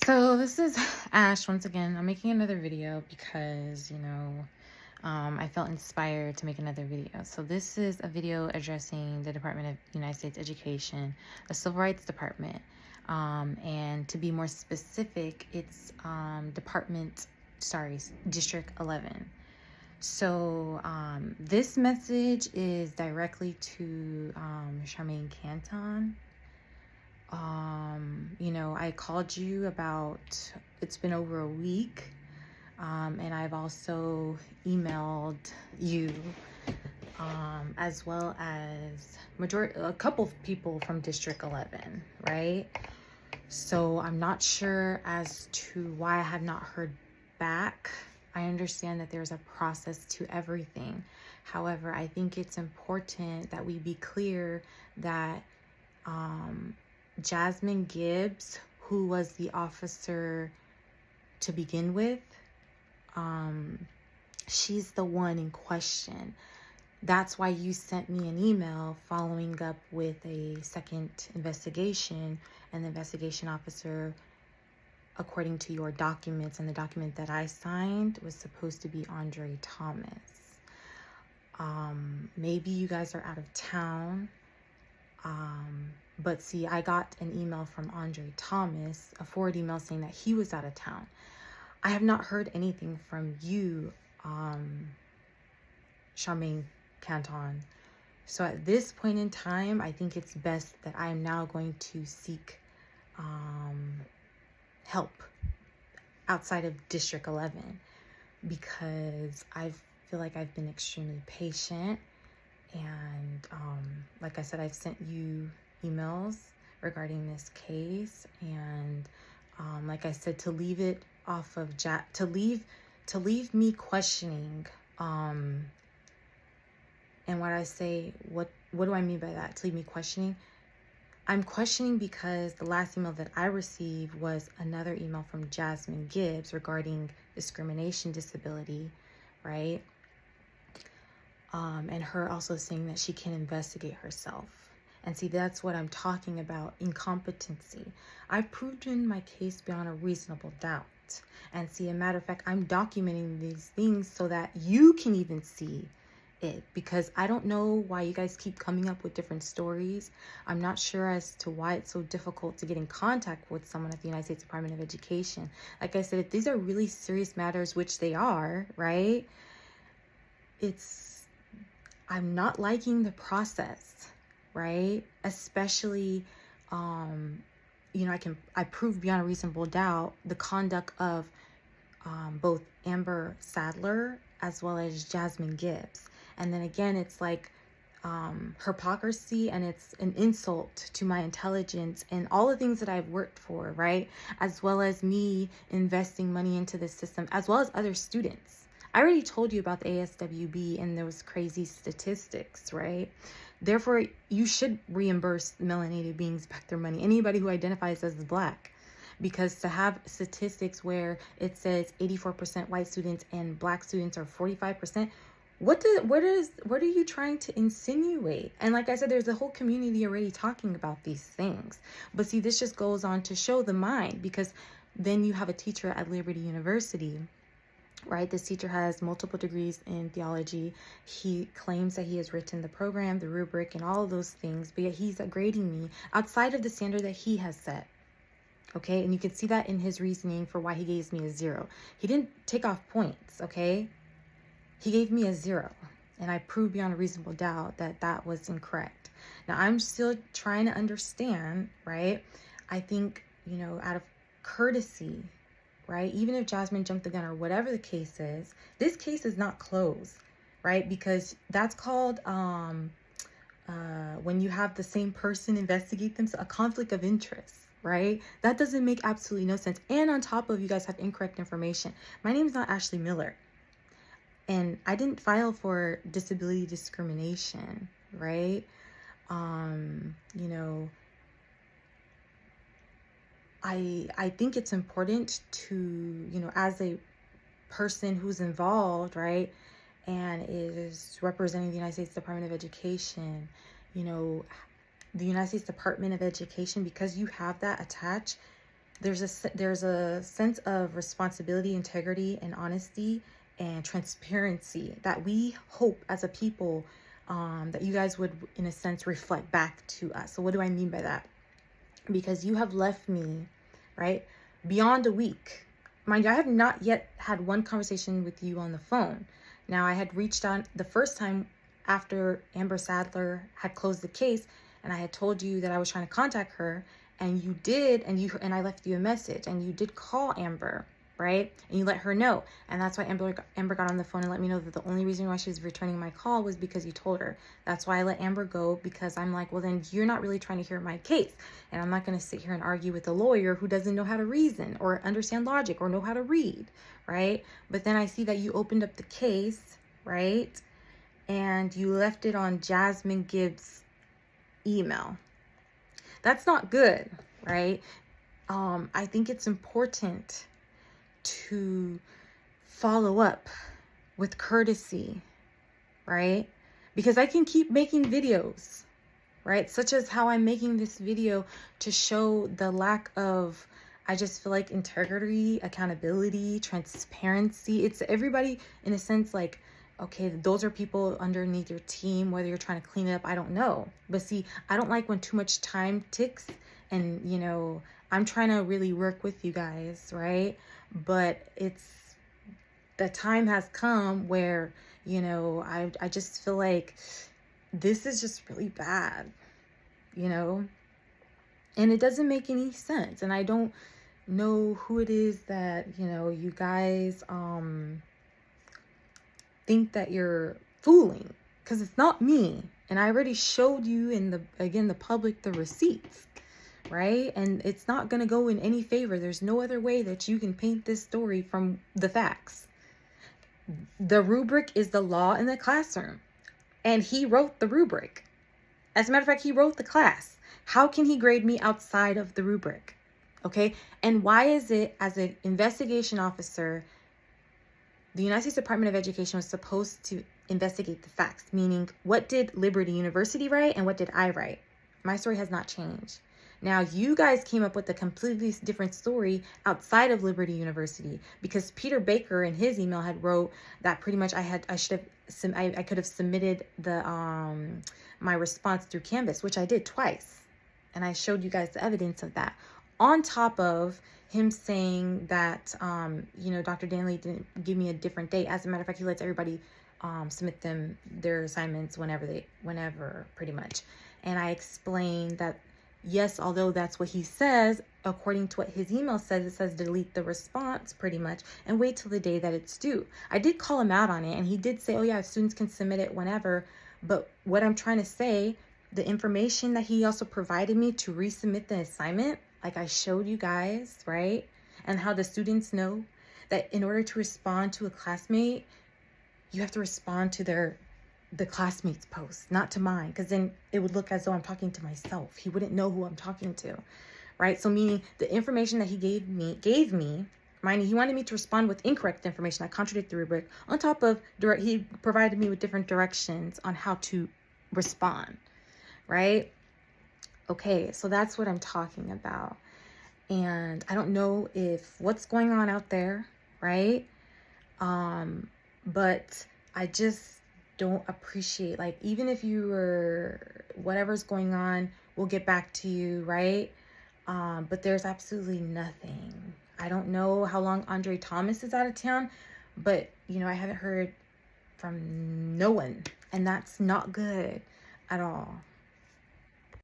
So this is Ash once again. I'm making another video because, I felt inspired to make another video. So this is a video addressing the Department of United States Education, the Civil Rights Department. And to be more specific, it's District 11. So this message is directly to Charmaine Canton. I called you about, it's been over a week, and I've also emailed you, as well as a couple of people from District 11, right? So I'm not sure as to why I have not heard back. I understand that there's a process to everything. However, I think it's important that we be clear that Jasmine Gibbs, who was the officer to begin with, she's the one in question. That's why you sent me an email following up with a second investigation, and the investigation officer, according to your documents and the document that I signed, was supposed to be Andre Thomas. Maybe you guys are out of town. But see, I got an email from Andre Thomas, a forward email saying that he was out of town. I have not heard anything from you, Charmaine Canton. So at this point in time, I think it's best that I am now going to seek help outside of District 11, because I feel like I've been extremely patient. And like I said, I've sent you emails regarding this case, and like I said, to leave it off of to leave me questioning, and what I say, what do I mean by that? To leave me questioning, I'm questioning because the last email that I received was another email from Jasmine Gibbs regarding discrimination disability, right? And her also saying that she can investigate herself. And see, that's what I'm talking about, incompetency. I've proven my case beyond a reasonable doubt. And see, a matter of fact, I'm documenting these things so that you can even see it, because I don't know why you guys keep coming up with different stories. I'm not sure as to why it's so difficult to get in contact with someone at the United States Department of Education. Like I said, if these are really serious matters, which they are, right? I'm not liking the process, right? Especially, I prove beyond a reasonable doubt the conduct of both Amber Sadler as well as Jasmine Gibbs. And then again, it's like hypocrisy, and it's an insult to my intelligence and all the things that I've worked for, right? As well as me investing money into this system, as well as other students. I already told you about the ASWB and those crazy statistics, right? Therefore, you should reimburse melanated beings back their money, anybody who identifies as Black. Because to have statistics where it says 84% white students and Black students are 45%, what are you trying to insinuate? And like I said, there's a whole community already talking about these things. But see, this just goes on to show the mind, because then you have a teacher at Liberty University, right? This teacher has multiple degrees in theology. He claims that he has written the program, the rubric, and all of those things, but yet he's grading me outside of the standard that he has set. Okay, and you can see that in his reasoning for why he gave me a 0. He didn't take off points, okay? He gave me a 0, and I proved beyond a reasonable doubt that that was incorrect. Now, I'm still trying to understand, right? I think, out of courtesy, right? Even if Jasmine jumped the gun or whatever the case is, this case is not closed, right? Because that's called, when you have the same person investigate them, so a conflict of interest, right? That doesn't make absolutely no sense. And on top of, you guys have incorrect information. My name is not Ashley Miller, and I didn't file for disability discrimination, right? I think it's important to, as a person who's involved, right, and is representing the United States Department of Education, the United States Department of Education, because you have that attached, there's a sense of responsibility, integrity, and honesty and transparency that we hope as a people that you guys would, in a sense, reflect back to us. So what do I mean by that? Because you have left me, right, beyond a week. Mind you, I have not yet had one conversation with you on the phone. Now, I had reached out the first time after Amber Sadler had closed the case, and I had told you that I was trying to contact her, and you did, and I left you a message, and you did call Amber, right? And you let her know. And that's why Amber got on the phone and let me know that the only reason why she was returning my call was because you told her. That's why I let Amber go, because I'm like, well, then you're not really trying to hear my case. And I'm not going to sit here and argue with a lawyer who doesn't know how to reason or understand logic or know how to read, right? But then I see that you opened up the case, right? And you left it on Jasmine Gibbs' email. That's not good, right? I think it's important to follow up with courtesy, right? Because I can keep making videos, right? Such as how I'm making this video to show the lack of, I just feel like, integrity, accountability, transparency. It's everybody, in a sense, like, okay, those are people underneath your team, whether you're trying to clean it up, I don't know. But see, I don't like when too much time ticks, and, you know, I'm trying to really work with you guys, right? But the time has come where, you know, I just feel like this is just really bad, you know? And it doesn't make any sense. And I don't know who it is that, you know, you guys think that you're fooling, because it's not me. And I already showed you in the public the receipts, right? And it's not going to go in any favor. There's no other way that you can paint this story from the facts. The rubric is the law in the classroom, and he wrote the rubric. As a matter of fact, he wrote the class. How can he grade me outside of the rubric? Okay. And why is it, as an investigation officer, the United States Department of Education was supposed to investigate the facts, meaning what did Liberty University write and what did I write? My story has not changed. Now, you guys came up with a completely different story outside of Liberty University, because Peter Baker in his email had wrote that pretty much I could have submitted the my response through Canvas, which I did twice, and I showed you guys the evidence of that. On top of him saying that, you know, Dr. Danley didn't give me a different date. As a matter of fact, he lets everybody submit their assignments whenever, pretty much. And I explained that, yes, although that's what he says, according to what his email says, it says delete the response pretty much and wait till the day that it's due. I did call him out on it, and he did say, oh yeah, students can submit it whenever. But what I'm trying to say, the information that he also provided me to resubmit the assignment, like I showed you guys, right? And how the students know that in order to respond to a classmate, you have to respond to the classmate's post, not to mine, because then it would look as though I'm talking to myself. He wouldn't know who I'm talking to, right? So meaning the information that he gave me, mind you, he wanted me to respond with incorrect information that contradicted the rubric. On top of, he provided me with different directions on how to respond, right? Okay, so that's what I'm talking about. And I don't know if what's going on out there, right? But I just don't appreciate, like, even if you were, whatever's going on, we'll get back to you, right? But there's absolutely nothing. I don't know how long Andre Thomas is out of town, but, you know, I haven't heard from no one, and that's not good at all.